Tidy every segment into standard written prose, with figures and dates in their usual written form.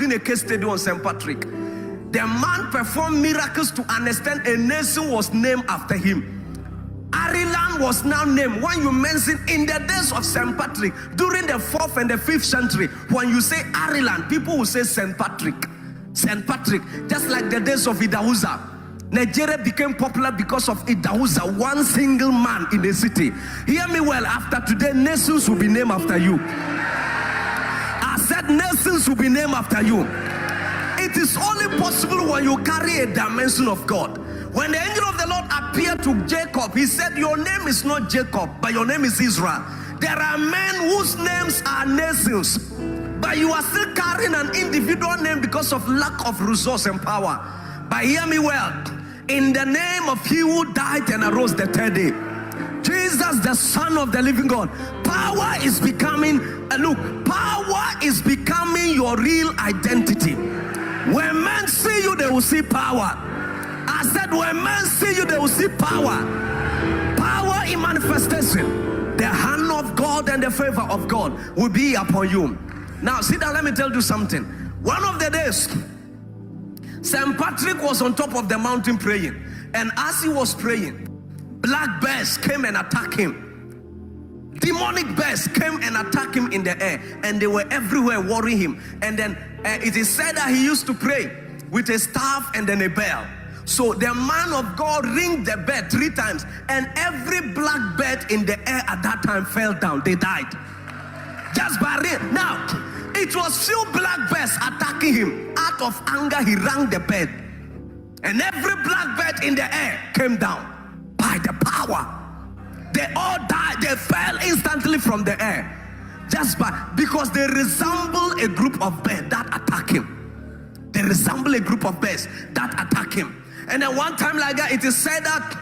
been a case study on St. Patrick. The man performed miracles to understand a nation was named after him. Ireland was now named. When you mention in the days of St. Patrick, during the 4th and the 5th century, when you say Ireland, people will say St. Patrick. St. Patrick, just like the days of Idahuza. Nigeria became popular because of Idahuza, one single man in the city. Hear me well, after today, nations will be named after you. I said nations will be named after you. It is only possible when you carry a dimension of God. When the angel of the Lord appeared to Jacob, he said, your name is not Jacob, but your name is Israel. There are men whose names are nations, but you are still carrying an individual name because of lack of resource and power. But hear me well, in the name of he who died and arose the 3rd day, Jesus, the Son of the living God, power is becoming, power is becoming your real identity. When men see you, they will see power. I said, when men see you, they will see power. Power in manifestation. The hand of God and the favor of God will be upon you. Now, sit down, let me tell you something. One of the days, St. Patrick was on top of the mountain praying. And as he was praying, black bears came and attacked him. Demonic bears came and attacked him in the air. And they were everywhere worrying him. And then it is said that he used to pray with a staff and then a bell. So the man of God ringed the bell 3 times, and every black bird in the air at that time fell down. They died. Just by ring. Now, it was few black birds attacking him. Out of anger, he rang the bell. And every black bird in the air came down by the power. They all died. They fell instantly from the air. Just because they resemble a group of birds that attack him. They resemble a group of birds that attack him. And then one time like that, it is said that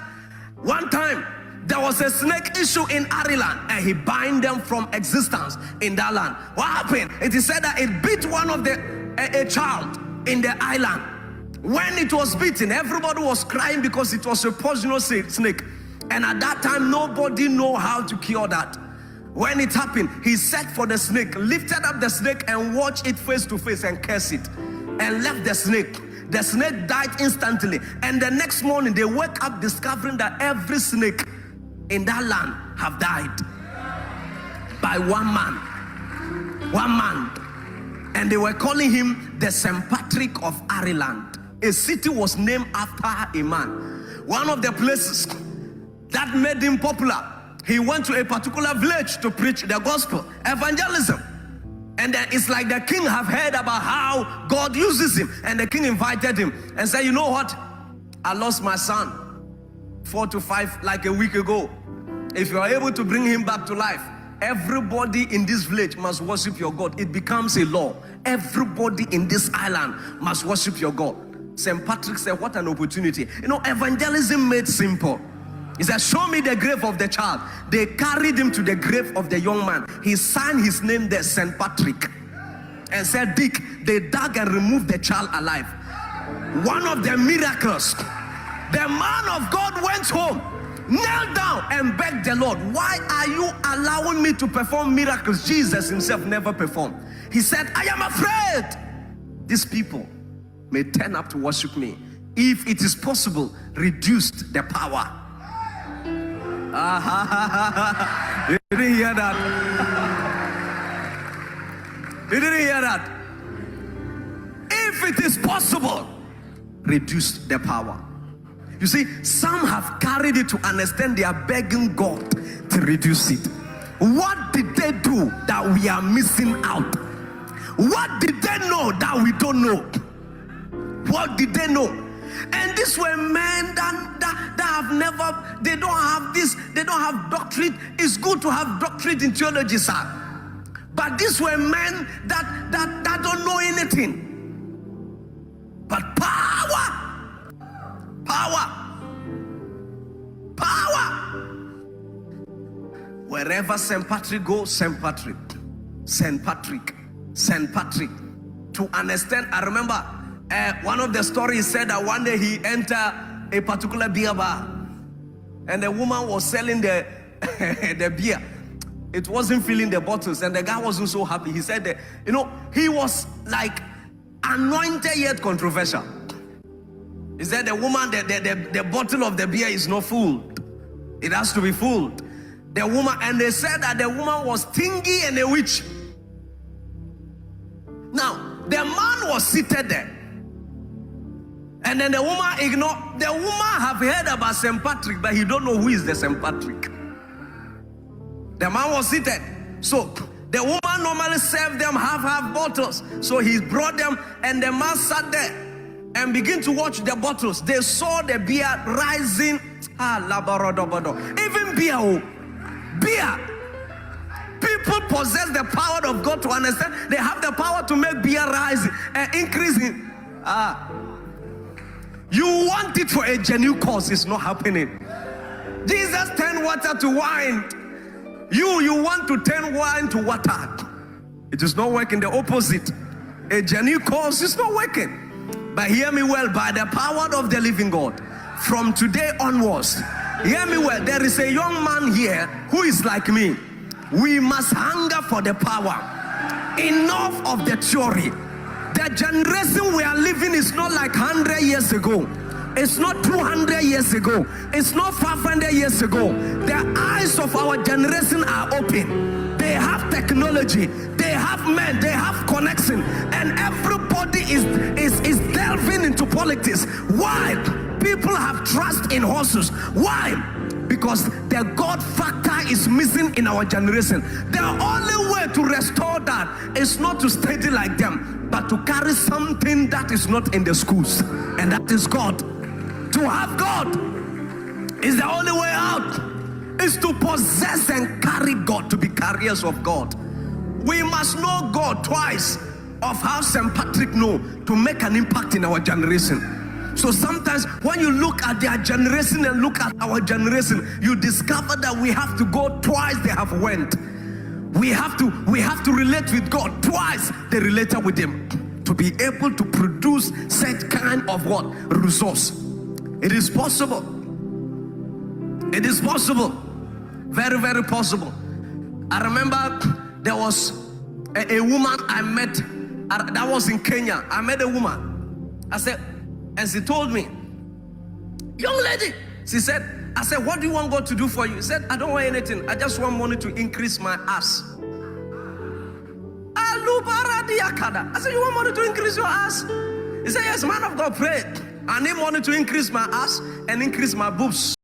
one time there was a snake issue in Ireland, and he bind them from existence in that land. What happened? It is said that it bit one of a child in the island. When it was bitten, everybody was crying because it was a poisonous snake. And at that time, nobody know how to cure that. When it happened, he set for the snake, lifted up the snake and watched it face to face and cursed it, and left the snake. The snake died instantly. And the next morning, they wake up discovering that every snake in that land have died by one man. One man. And they were calling him the St. Patrick of Ireland. A city was named after a man. One of the places that made him popular, he went to a particular village to preach the gospel, evangelism. And then it's like the king have heard about how God uses him. And the king invited him and said, you know what? I lost my son 4 to 5 like a week ago. If you are able to bring him back to life, everybody in this village must worship your God. It becomes a law. Everybody in this island must worship your God. St. Patrick said, what an opportunity. You know, evangelism made simple. He said, show me the grave of the child. They carried him to the grave of the young man. He signed his name there, St. Patrick, and said, Dick. They dug and removed the child alive. One of the miracles. The man of God went home, knelt down and begged the Lord, why are you allowing me to perform miracles Jesus himself never performed? He said, I am afraid these people may turn up to worship me. If it is possible, reduce the power. You didn't hear that? You didn't hear that? If it is possible, reduce the power. You see, some have carried it to understand they are begging God to reduce it. What did they do that we are missing out? What did they know that we don't know? What did they know? And these were men that have never, they don't have this, they don't have doctrine. It's good to have doctrine in theology, sir. But these were men that don't know anything. But power. Wherever St. Patrick goes, St. Patrick. To understand, I remember one of the stories said that one day he entered a particular beer bar, and the woman was selling the beer. It wasn't filling the bottles, and the guy wasn't so happy. He said that, he was like anointed yet controversial. He said the woman, the bottle of the beer is not full. It has to be full. The woman, and they said that the woman was stingy and a witch. Now, the man was seated there. And then the woman ignored. The woman have heard about St. Patrick, but he don't know who is the St. Patrick. The man was seated. So the woman normally served them half bottles. So he brought them, and the man sat there and began to watch the bottles. They saw the beer rising. Even beer. People possess the power of God to understand. They have the power to make beer rise and increasing. You want it for a genuine cause, it's not happening. Jesus turned water to wine. You want to turn wine to water. It is not working. The opposite. A genuine cause is not working. But hear me well, by the power of the living God, from today onwards, hear me well, there is a young man here who is like me. We must hunger for the power. Enough of the theory. The generation we are living is not like 100 years ago. It's not 200 years ago. It's not 500 years ago. The eyes of our generation are open. They have technology. They have men. They have connection. And everybody is delving into politics. Why? People have trust in horses. Why? Because the God factor is missing in our generation. The only way to restore that is not to study like them, but to carry something that is not in the schools. And that is God. To have God is the only way out. Is to possess and carry God, to be carriers of God. We must know God twice of how St. Patrick know to make an impact in our generation. So sometimes when you look at their generation and look at our generation, you discover that we have to go twice they have went. We have to relate with God twice they related with him to be able to produce such kind of what? Resource. It is possible. It is possible. Very, very possible. I remember there was a woman I met that was in Kenya. I met a woman. I said, and she told me, young lady, she said, I said, what do you want God to do for you? She said, I don't want anything. I just want money to increase my ass. I said, you want money to increase your ass? He said, yes, man of God, pray. I need money to increase my ass and increase my boobs.